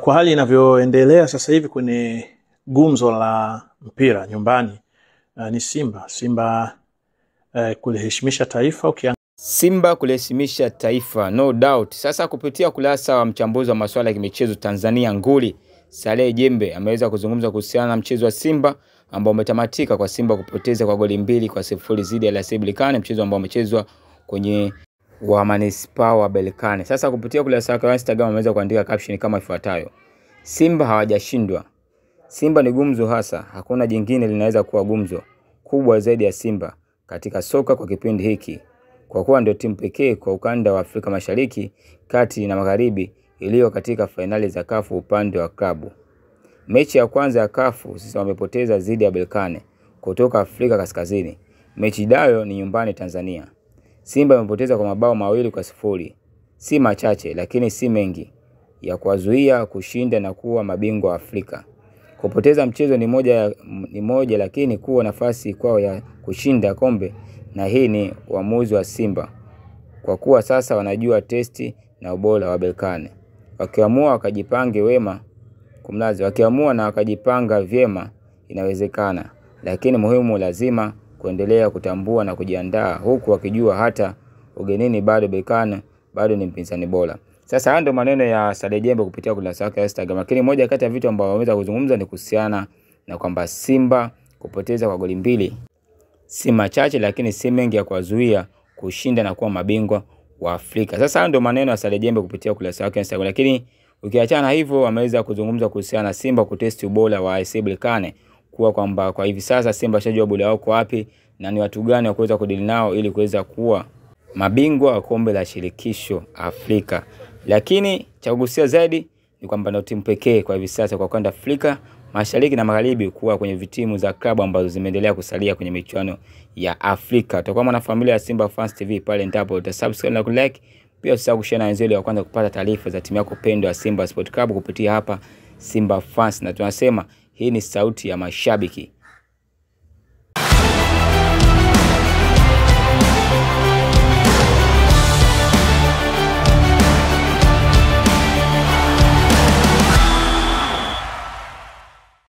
Kwa hali inavyoendelea sasa hivi kwenye gumzo la mpira nyumbani, ni Simba kuliheshimisha taifa. Simba kuliheshimisha taifa, no doubt. Sasa kupitia kurasa wa mchambuzi wa masuala ya michezo Tanzania nguli Saleh Jembe ameweza kuzungumza kuhusiana na mchezo wa Simba ambao umetamatika kwa Simba kupoteza kwa goli 2-0 dhidi ya RS Berkane, mchezo ambao umechezwa kwenye wa Manispaa wa Berkane. Sasa kupitia kurasa yake ya Instagram ameweza kuandika caption kama ifuatayo: Simba hawajashindwa. Simba ni gumzo hasa, hakuna jingine linaweza kuwa gumzo kubwa zaidi ya Simba katika soka kwa kipindi hiki, kwa kuwa ndio timu pekee kwa ukanda wa Afrika Mashariki, Kati na Magharibi iliyo katika finali za CAF upande wa klabu. Mechi ya kwanza ya CAF sisi wamepoteza dhidi ya Berkane kutoka Afrika Kaskazini. Mechi ijayo ni nyumbani Tanzania. Simba imepoteza kwa mabao 2-0. Si machache lakini si mengi ya kuwazuia kushinda na kuwa mabingwa wa Afrika. Kupoteza mchezo ni moja lakini kuwa nafasi kwao ya kushinda kombe, na hii ni uamuzi wa Simba kwa kuwa sasa wanajua testi na ubora wa Berkane. Wakiamua na wakajipanga vyema inawezekana, lakini muhimu lazima kuendelea kutambua na kujiandaa, huku wakijua hata ugenini bado Berkane bado ni mpinzani bora. Sasa haya ndio maneno ya Saleh Jembe kupitia kurasa yake ya Instagram. Lakini moja kati ya vitu ambavyo wameweza kuzungumza ni kuhusiana na kwamba Simba kupoteza kwa goli 2 si machache lakini si mengi ya kuwazuia kushinda na kuwa mabingwa wa Afrika. Sasa haya ndio maneno ya Saleh Jembe kupitia kurasa yake ya Instagram. Lakini ukiachana hivyo, wameweza kuzungumza kuhusiana na Simba kutesti ubora wa RS Berkane, kuwa kwamba kwa hivi sasa Simba shajua ubora wao kwa wapi na ni watu gani wa kuweza kudili nao ili kuweza kuwa mabingwa wa kombe la shirikisho Afrika. Lakini cha kugusia zaidi ni kwamba ndio timu pekee kwa hivi sasa kwa ukanda Afrika Mashariki na Magharibi kuwa kwenye vitimu za klabu ambazo zimeendelea kusalia kwenye michuano ya Afrika. Tutakuwa na familia ya Simba Fans TV pale, ndipo utasubscribe na kulike. Pia usisahau kushare na wenzako wa kwanza kupata taarifa za timu yako pendwa ya Simba Sport Club kupitia hapa Simba Fans, na tunasema hii ni sauti ya mashabiki.